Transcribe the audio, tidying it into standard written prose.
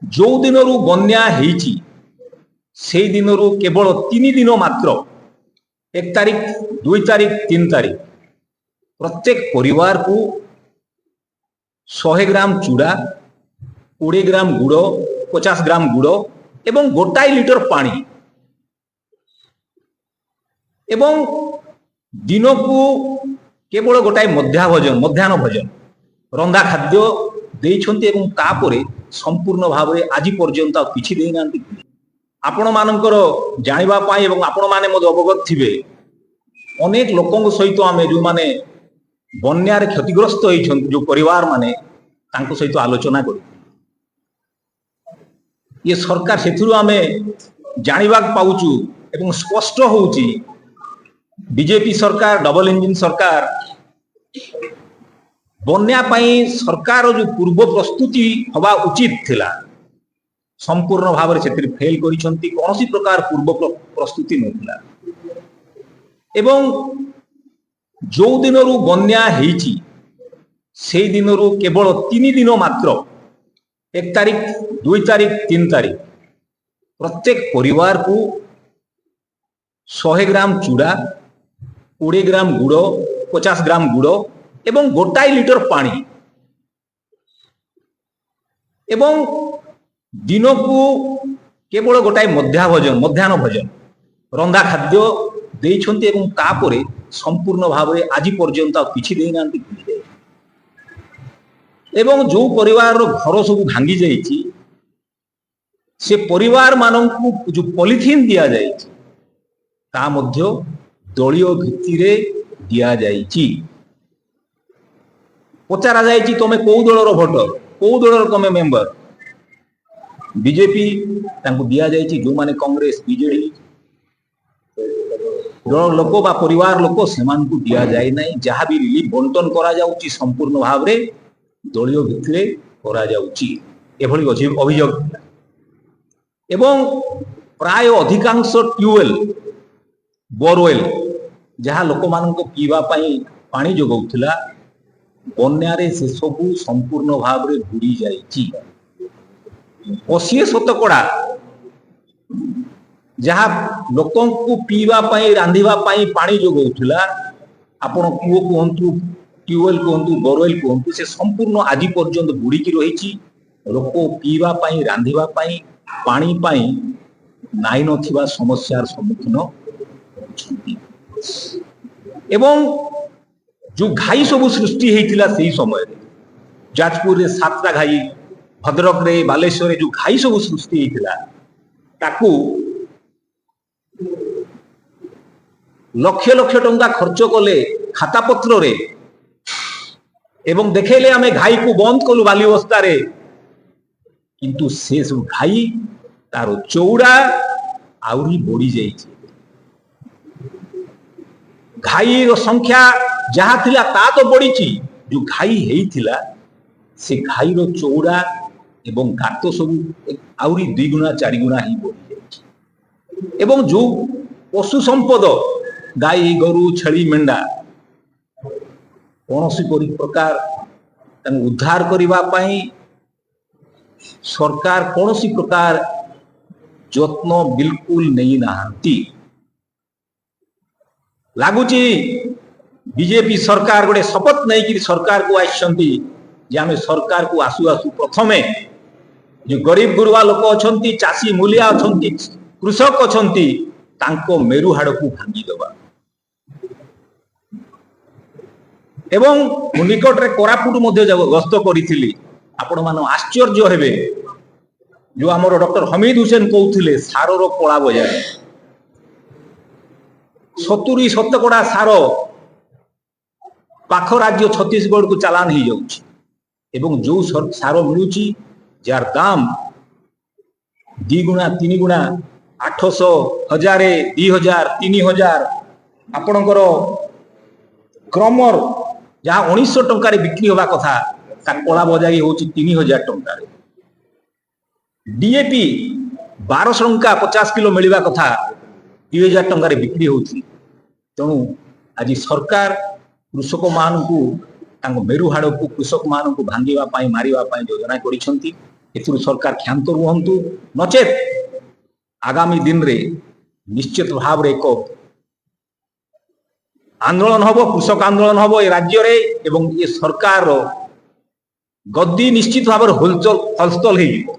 जो दिन बन्या से दिन केवल 3 दिन मात्र 1 तारीख 2 तारीख 3 तारीख प्रत्येक परिवार को 100 ग्राम चूड़ा 20 ग्राम गुड़ 50 ग्राम गुड़ एवं गोटाई लिटर पानी एवं दिन को केवल गोटाई मध्याह्न भोजन रंधा खाद्य देइछन्ति एवं तापरे संपूर्ण भाव में आज पर्यंत किछि देइ नांति। आपण मानकर जानिबा पाई एवं आपण माने मद अवगत थिबे अनेक लोकंग सहित आमे जो माने बन्या रे क्षतिग्रस्त होइछन्ति जो परिवार माने तांको सहित आलोचना करू। ये सरकार सेथुरु आमे जानिबा पाउचु एवं स्पष्ट होउची बीजेपी सरकार डबल इंजिन सरकार बन्या पाई सरकार जो पूर्व प्रस्तुति हवा उचित थिला संपूर्ण भाव में से फेल करिसंती। कौन प्रकार पूर्व प्रस्तुति नथिला एवं जो दिन बन्या हेची से दिन केवल 3 दिन मात्र 1 तारीख 2 तारीख 3 तारीख प्रत्येक परिवार को 100 ग्राम चूड़ा 20 ग्राम गुड़ 50 ग्राम गुड़ एवं गोटाई लिटर पानी एवं दिन को केवल गोटाई मध्याह्न भोजन रंधा खाद्य देइछन्ति एवं तापरे संपूर्ण भाव में आज पर्यंत किछि देइ नांति। एवं जो परिवार घर सब भांगी जाइछि से परिवार माननकु जो पॉलिथिन दिया जाइछि ता मध्य दलीय भित्तिरे दिया जाइछि। पचारा जाइछि तमे को दलर भोटर को दलर तमे मेंबर बीजेपी तांको दिया जाइछि जो माने कांग्रेस बीजेडी दल लोक बा परिवार लोक सेमान को दिया जाय नै। जहाँ भी रिलीफ बंटन करा जाउछि संपूर्ण भाव रे दलीय भित्तिरे करा जाउछि एभली अभियोग एवं प्राय अधिकांश ट्यूबवेल बोरवेल जहाँ लोक मानक पीवा पाई पानी जोगाउथिला बन्या रे से सबू संपूर्ण भाव रे बुड़ी जाइछि। 80% जहाँ लोकों को पीवा पाई रांधिबा पाई पानी जोगाउथिला आपण कुओ कहंतु ट्यूबवेल कहंतु बोरवेल कहंतु से संपूर्ण आज पर्यंत बुड़ी की रहिछि। लोक पीवा पाई रांधिबा पाई पानी पाई नाइ नथिबा समस्यार सम्मुखीन होछन्ति एवं जो घाई सब सृष्टि होता से समय जाजपुर रे 7टा घाई भद्रक रे बालेश्वर रे जो घाई सब सृष्टि होता ताकू लक्ष लक्ष टंका खर्च कले खाता पत्र रे एवं देखेले आमे घाई को बंद कलु बाली अवस्था रे किंतु से सब घाई तार चौड़ा आउरी बढ़ी जाइछि। घाई रो संख्या जहाँ थिला ता तो बढ़ी जो घाई हेइथिला से घाई रो चौड़ा एवं गात सब आउरी 2 गुणा 4 गुणा ही बढ़ी जाइछि। एवं जो पशु संपद गाई गोरु छेली मेंढा कौन प्रकार उद्धार करबा पाई सरकार कौन प्रकार यत्न बिल्कुल नहीं नाहंती। लागुची बीजेपी सरकार गोटे शपथ नहीं कि सरकार को आइछन्ति जे आमे सरकार को आसु आसु प्रथमे जो गरीब गुरुवा लोक अछन्ति चासी मूलिया अछन्ति कृषक अछन्ति तांको मेरु हाड़ को भांगी देबा एवं निकट रे कोरापुट मध्य गस्त करिथिली। आपण मान आश्चर्य हेबे जो आमर डॉक्टर हमीद हुसैन कहउथिले सारर कला बजार 70 सार पाख राज्य छत्तीसगढ़ को चालान हो जाउछि एवं जो सार मिलुछि जार दाम 2 गुणा 3 गुणा 800 1000 2000 3000 आपणकर क्रमर जहाँ 1900 टंका बिक्री होगा कथा कला बजाई होछि 3000 टंका। डीएपी 1200 टंका 50 किलो मिलवा कथा 2000 टंका बिक्री होछि। तेणु आज सरकार कृषक मान को मेरु हाड़ को कृषक मान को भांगा मारिबा योजना करिसंती। एथुरु सरकार क्षांत रुहंतु नचेत आगामी दिन रे निश्चित भाव रे एक आंदोलन हबो कृषक आंदोलन हबो ए राज्य रे एवं ये सरकार गद्दी निश्चित भाव हलचल हलचल हो